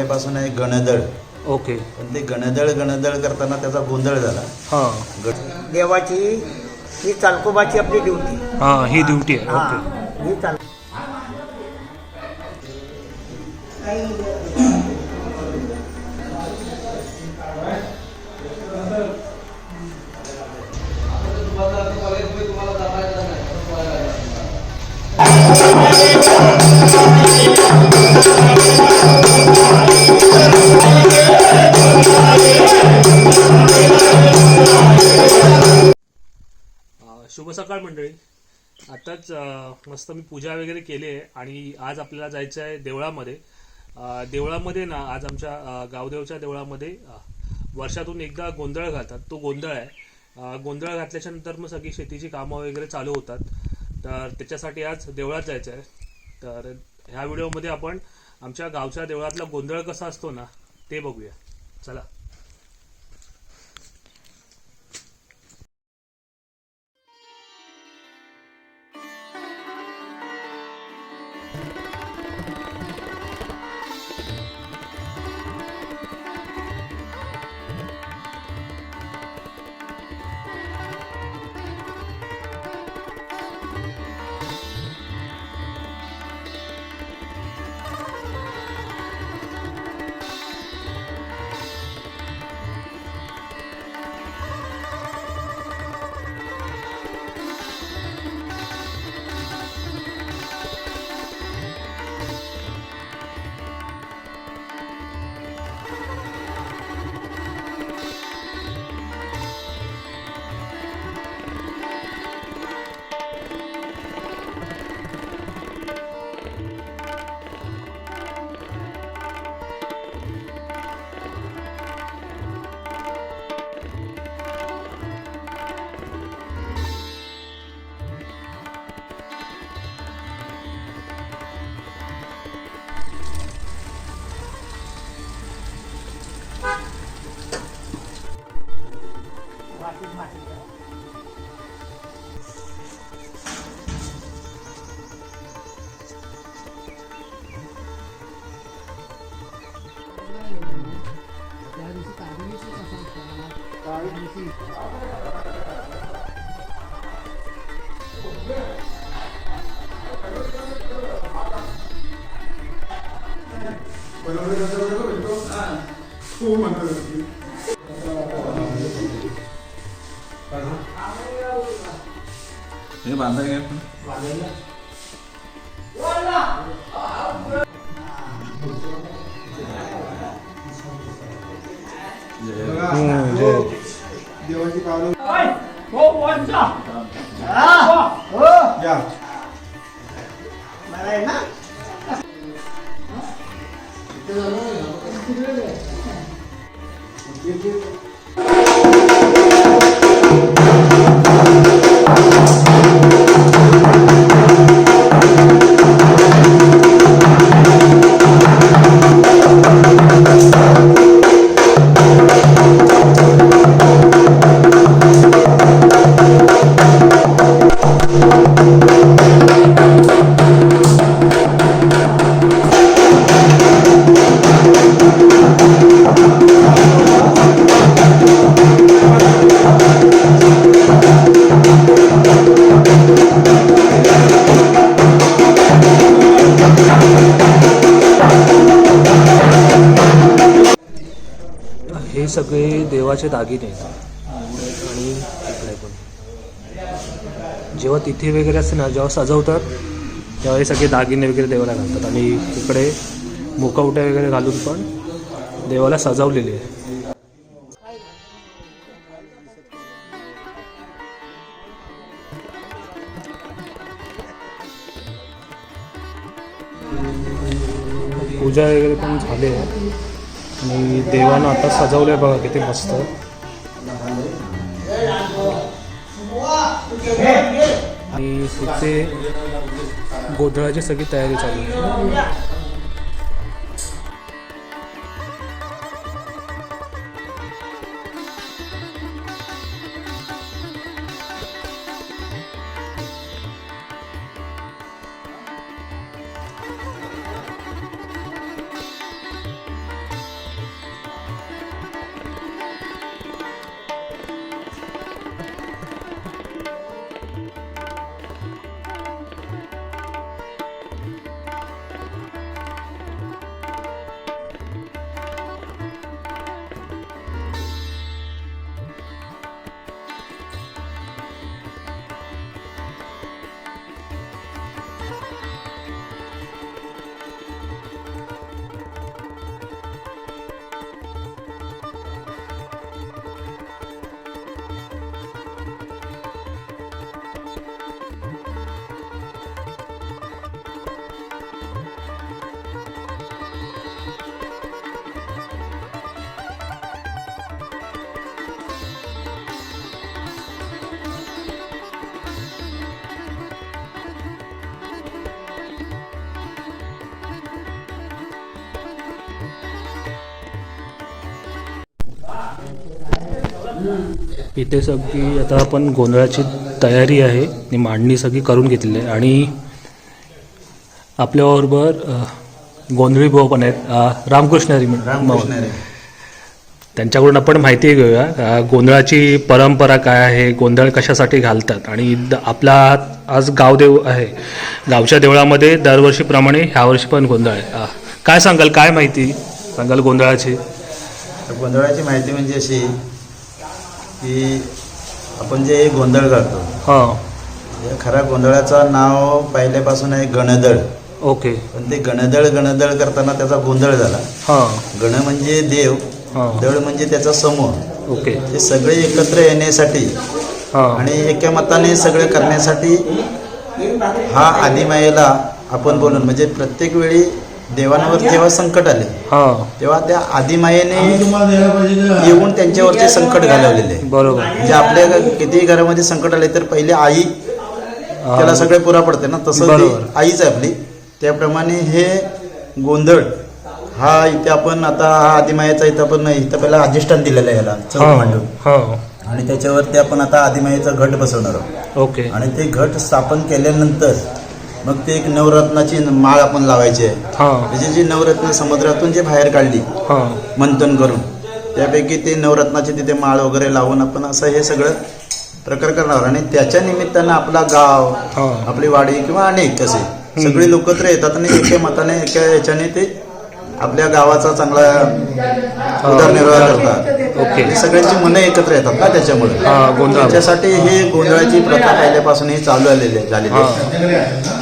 पहिल्यापासून आहे गणदळ. ओके. पण ते गणदळ करताना त्याचा गोंधळ झाला. हां. देवाची ही चालकोबाची आपली ड्युटी. हां, ही ड्युटी आहे. हां, ओके. ही चाल शुभ सकाळ मंडळी. आताच मस्त मी पूजा वगैरे केली आहे आणि आज आपल्याला जायचं आहे देवळामध्ये. देवळामध्ये ना आज आमच्या गावदेवच्या देवळामध्ये वर्षातून एकदा गोंधळ घालतात. तो गोंधळ आहे. गोंधळ घातल्याच्या नंतर मग सगळी शेतीची कामं वगैरे चालू होतात. तर त्याच्यासाठी आज देवळात जायचं आहे. तर ह्या व्हिडिओमध्ये आपण आमच्या गावच्या देवळातला गोंधळ कसा असतो ना ते बघूया. चला. हे बांधा घ्या. देवाची पावलं ना हे सगळे देवाचे दागिने आहेत. आणि इकडे पण जेव्हा तिथे वगैरे असते ना, जेव्हा सजवतात तेव्हा हे सगळे दागिने वगैरे देवाला घालतात. आणि इकडे मुखवटे वगैरे घालून पण देवाला सजवलेले आहे. पूजा वगैरे पण झाली आहे आणि देवानं आता सजवलं आहे बघा किती मस्त. आणि तिथे गोंधळाची सगळी तयारी चालू आहे. इथे सगळी आता आपण गोंधळाची तयारी आहे आणि मांडणी सगळी करून घेतलेली आहे. आणि आपल्याबरोबर गोंधळी भाऊ पण आहेत, रामकृष्ण हरी रामकृष्ण हरी. त्यांच्याकडून आपण माहिती घेऊया गोंधळाची परंपरा काय आहे, गोंधळ कशासाठी घालतात. आणि आपला आज गावदेव आहे, गावच्या देवळामध्ये दरवर्षीप्रमाणे ह्या वर्षी पण गोंधळ आहे. काय सांगाल, काय माहिती सांगाल गोंधळाची? तर गोंधळाची माहिती म्हणजे अशी की आपण जे गोंधळ घालतो, हां, या खऱ्या गोंधळाचं नाव पहिल्यापासून आहे गणदळ. ओके. पण ते गणदळ करताना त्याचा गोंधळ झाला. हां, गण म्हणजे देव, हां, दळ म्हणजे त्याचा समूह. ओके. ते सगळे एकत्र येण्यासाठी हां, आणि एकमताने सगळे करण्यासाठी हा आदिमायेला आपण बोलून, म्हणजे प्रत्येक वेळी देवांवर जेव्हा संकट आले हां, तेव्हा त्या आदिमायेने येऊन त्यांच्यावरती संकट घालवलेले आहे. बरोबर. म्हणजे आपल्या कितीही घरामध्ये संकट आले तर पहिले आई त्याला सगळे पुरा पडते ना, तसं बरोबर. ती आईच आहे आपली. त्याप्रमाणे हे गोंधळ हा इथे आपण आता हा आदिमायेचा इथं पहिला अधिष्ठान दिलेलं आहे याला चौक मांडून, हां, आणि त्याच्यावरती आपण आता आदिमायेचा घट बसवणार आहोत. ओके. आणि ते घट स्थापन केल्यानंतर मग ते एक नवरत्नाची माळ आपण लावायची आहे. हां, म्हणजे जी नवरत्न समुद्रातून जे बाहेर काढली हां, मंथन करून, त्यापैकी ते नवरत्नाची तिथे माळ वगैरे लावून आपण असं हे सगळं प्रकार करणार. आणि त्याच्या निमित्तानं आपला गाव, हां, आपली वाडी किंवा अनेक असे सगळे लोकत्र येतात आणि एका मताने एका याच्याने ते आपल्या गावाचा चांगला उदरनिर्वाह करतात. ओके. आणि सगळ्यांची मनं एकत्र येतात ना त्याच्यामुळे. हां, गोंधळ. त्याच्यासाठी हे गोंधळाची प्रथा पहिल्यापासून हे चालू झालेली आहे.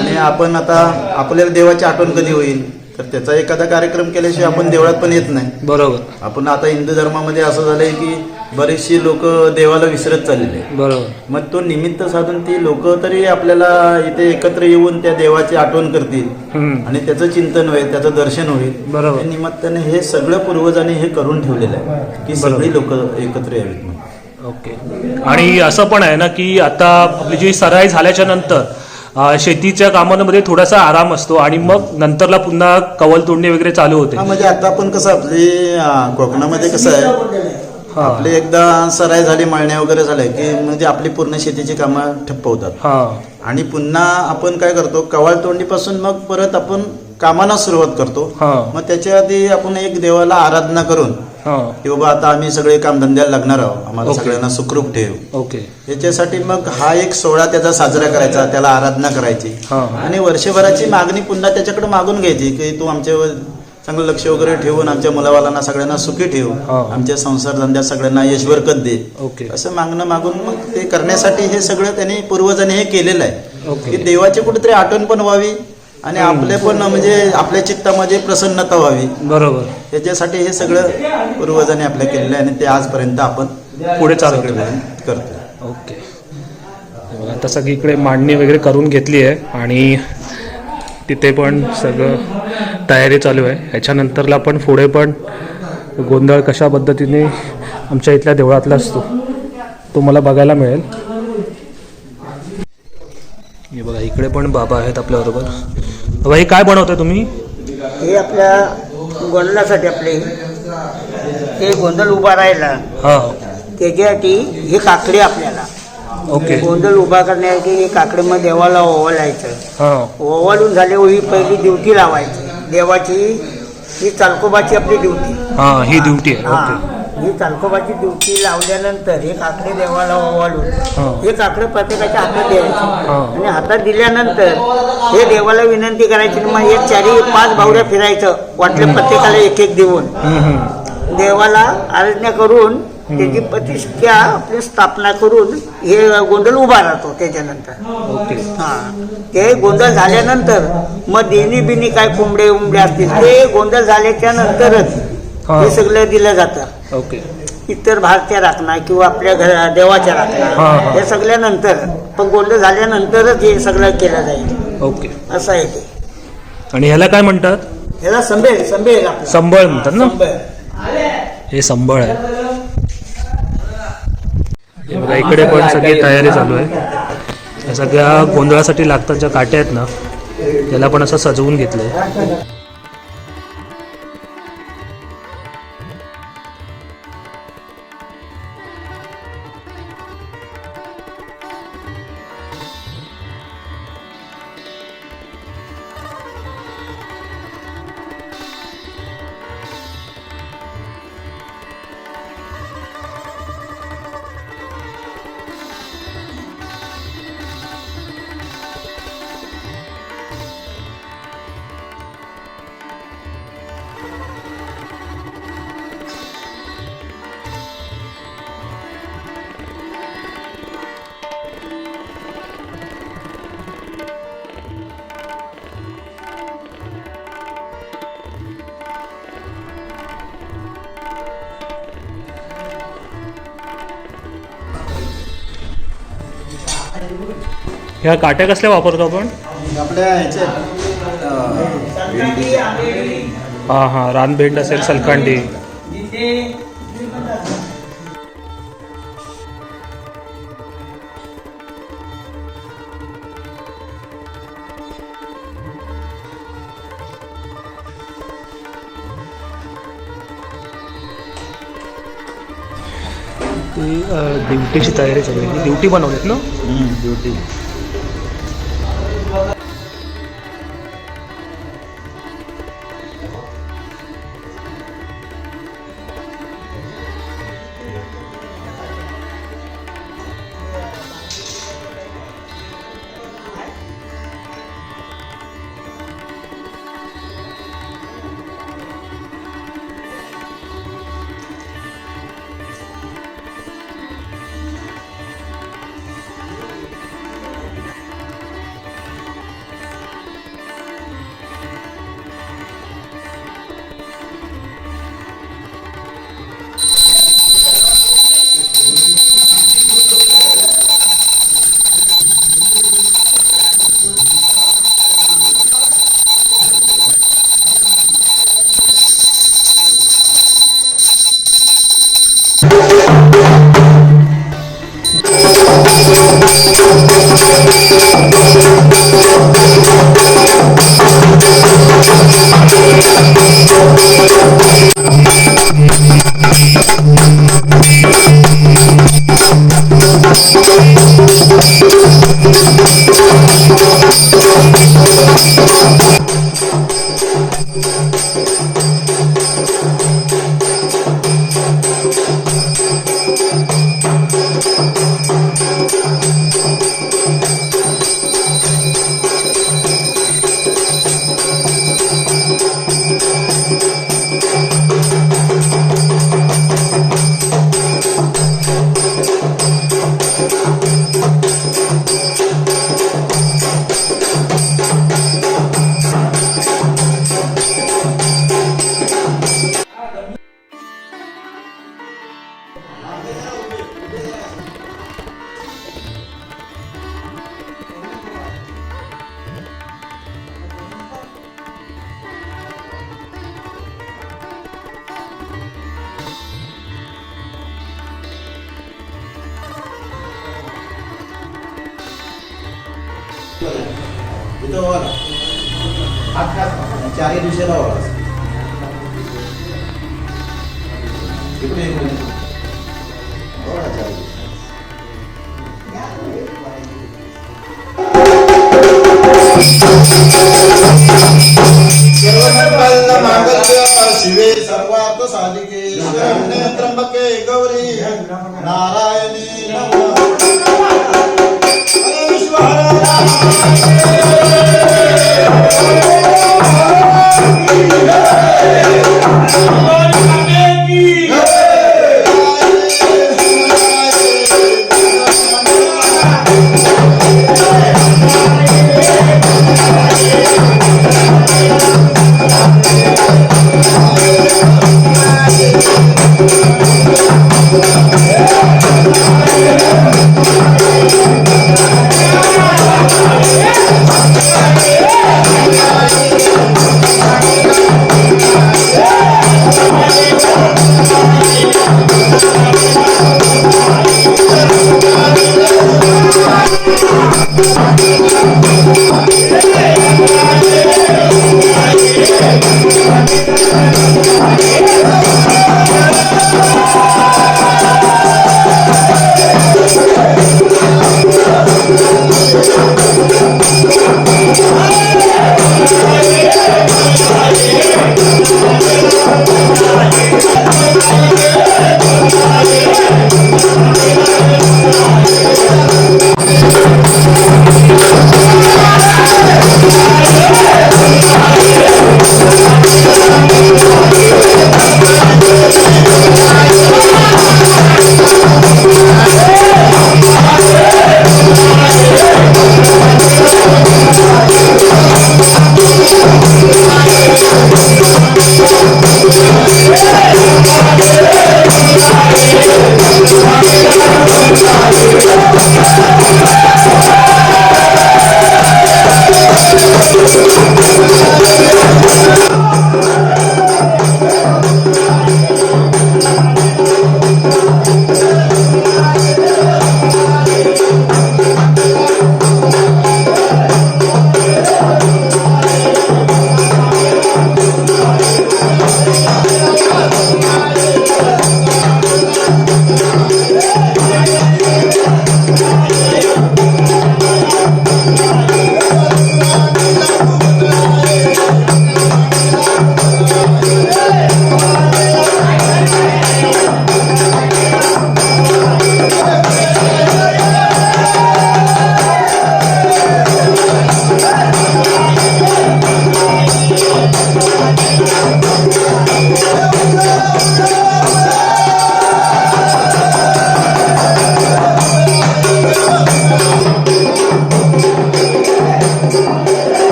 आणि आपण आता आपल्याला देवाची आठवण कधी होईल तर त्याचा एखादा कार्यक्रम केल्याशिवाय आपण देवळात पण येत नाही. बरोबर, आपण आता हिंदू धर्मामध्ये असं झालंय की बरेचशी लोक देवाला विसरत चाललेले आहे. बरोबर. मग तो निमित्त साधून ती लोक तरी आपल्याला इथे एकत्र येऊन त्या देवाची आठवण करतील हम्म, आणि त्याचं चिंतन होईल, त्याचं दर्शन होईल. बरोबर. त्या निमित्ताने हे सगळं पूर्वजांनी हे करून ठेवलेलं आहे की सगळी लोक एकत्र यावीत म्हणून. ओके. आणि असं पण आहे ना की आता आपली जी सराई झाल्याच्या नंतर शेतीच्या कामांमध्ये थोडासा आराम असतो आणि मग नंतरला पुन्हा कवल तोडणी वगैरे चालू होते. हा, म्हणजे आता आपण कसं आपली कोकणामध्ये कसं आहे, हां, आपले एकदा सराई झाली, मळण्या वगैरे झाल्या की म्हणजे आपली पूर्ण शेतीची कामं ठप्प होतात. हां, आणि पुन्हा आपण काय करतो, कवाळ तोडणीपासून मग परत आपण कामांना सुरुवात करतो. हां, मग त्याच्या आधी आपण एक देवाला आराधना करून हां, की बाबा आता आम्ही सगळे कामधंद्याला लागणार आहोत, आम्हाला ओके. सगळ्यांना सुखरूप ठेव. ओके. याच्यासाठी मग हा एक सोहळा त्याचा साजरा करायचा, त्याला आराधना करायची हां, आणि वर्षभराची मागणी पुन्हा त्याच्याकडे मागून घ्यायची की तू आमच्यावर चांगलं लक्ष वगैरे ठेवून आमच्या मुलावालांना सगळ्यांना सुखी ठेव, हां. आमच्या संसार धंद्यात सगळ्यांना यशवरकत दे. ओके. असं मागणं मागून मग ते करण्यासाठी हे सगळं त्यांनी पूर्वजांनी हे केलेलं आहे ओके. की देवाची कुठेतरी आठवण पण व्हावी आणि आपले पण म्हणजे आपल्या चित्तामध्ये प्रसन्नता व्हावी. बरोबर. त्याच्यासाठी हे सगळं पूर्वजांनी आपल्या केलेलं आहे आणि ते आजपर्यंत आपण पुढे चालू सगळं करतो. ओके. बघा, आता सगळीकडे मांडणी वगैरे करून घेतली आहे आणि तिथे पण सगळं तयारी चालू आहे. ह्याच्यानंतरला पण पुढे पण गोंधळ कशा पद्धतीने आमच्या इथल्या देवळातला असतो तो मला बघायला मिळेल. हे बघा, इकडे पण बाबा आहेत आपल्याबरोबर. बाबा, हे काय बनवताय तुम्ही? हे आपल्या गोंधळासाठी आपले हे गोंधळ उभा राहिला हां, त्याच्यासाठी हे काकडे आपल्याला ओके. गोंधळ उभा करण्यासाठी हे काकडे मग देवाला ओवाळायचं. हां, ओवाळून झाल्यावर ही पहिली ड्युटी लावायची देवाची. ही चालकोबाची आपली ड्युटी. हां, ही ड्युटी आहे. हा, ओके. ही चालकोबाची ड्युटी लावल्यानंतर हे काकडे देवाला ओवाळून हां, हे काकडे प्रत्येकाच्या हातात द्यायचे हां, आणि हातात दिल्यानंतर हे देवाला विनंती करायची. मग हे 4-5 भावड्या फिरायचं वाटलं प्रत्येकाला एक एक देऊन देवाला आराधना करून त्याची प्रतिष्ठा आपली स्थापना करून हे गोंधळ उभा राहतो. त्याच्यानंतर ओके. हा, ते गोंधळ झाल्यानंतर मग देणी बिनी काय कोंबडे उंबडे असतील ते गोंधळ झाल्याच्या नंतरच हां. हे सगळं दिलं जातं. ओके. इतर भारतीय राखणा किंवा आपल्या देवाच्या हां, राखणा हां. हे सगळ्यानंतर, पण गोंधळ झाल्यानंतरच हे सगळं केलं जाईल. ओके. असं आहे ते. आणि ह्याला काय म्हणतात? ह्याला संभेल संभेल आपलं. संबळ म्हणतात ना? संभेल. हे संबळ आहे. हे बघा, इकडे पण सगळी तयारी चालू आहे. या सगळ्या गोंधळासाठी लागतात ज्या काट्या आहेत ना त्याला पण असं सजवून घेतलंय. ह्या काट्या कसल्या वापरतो आपण? आपल्या ह्याचे हां हां, रानभेंड असेल, सलकांडी. ती ड्युटीची तयारी सगळी. ड्युटी बनवलीत ना? ड्युटी. इथं वर चारही दिशेला वर इकडे इकडे वर चारही दिशेला. शिवे सर्वार्थ साधिके शरण्ये त्र्यंबके गौरी नारायणी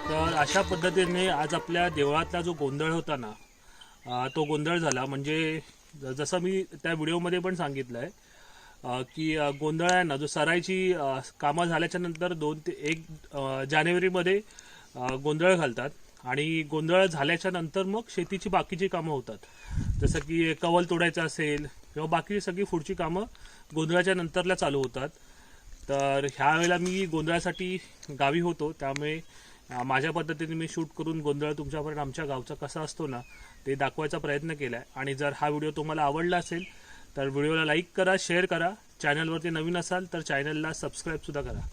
तर अशा पद्धतीने आज आपल्या देवळातला जो गोंधळ होता ना, तो गोंधळ झाला. म्हणजे जसं मी त्या व्हिडिओमध्ये पण सांगितलं आहे की गोंधळ आहे ना, जो सराईची कामं झाल्याच्या नंतर 2 ते 1 जानेवारीमध्ये गोंधळ घालतात आणि गोंधळ झाल्याच्या नंतर मग शेतीची बाकीची कामं होतात. जसं की कवल तोडायचं असेल किंवा बाकी सगळी पुढची कामं गोंधळाच्या नंतरला चालू होतात. तर ह्या वेळेला मी गोंधळासाठी गावी होतो, त्यामुळे माझ्या पद्धतीने मी शूट करून गोंधळ तुमच्यापर्यंत आमच्या गावचा कसा असतो ना ते दाखवायचा प्रयत्न केला आहे. आणि जर हा व्हिडिओ तुम्हाला आवडला असेल तर व्हिडिओला लाईक करा, शेअर करा. चॅनलवरती नवीन असाल तर चॅनलला सबस्क्राईबसुद्धा करा.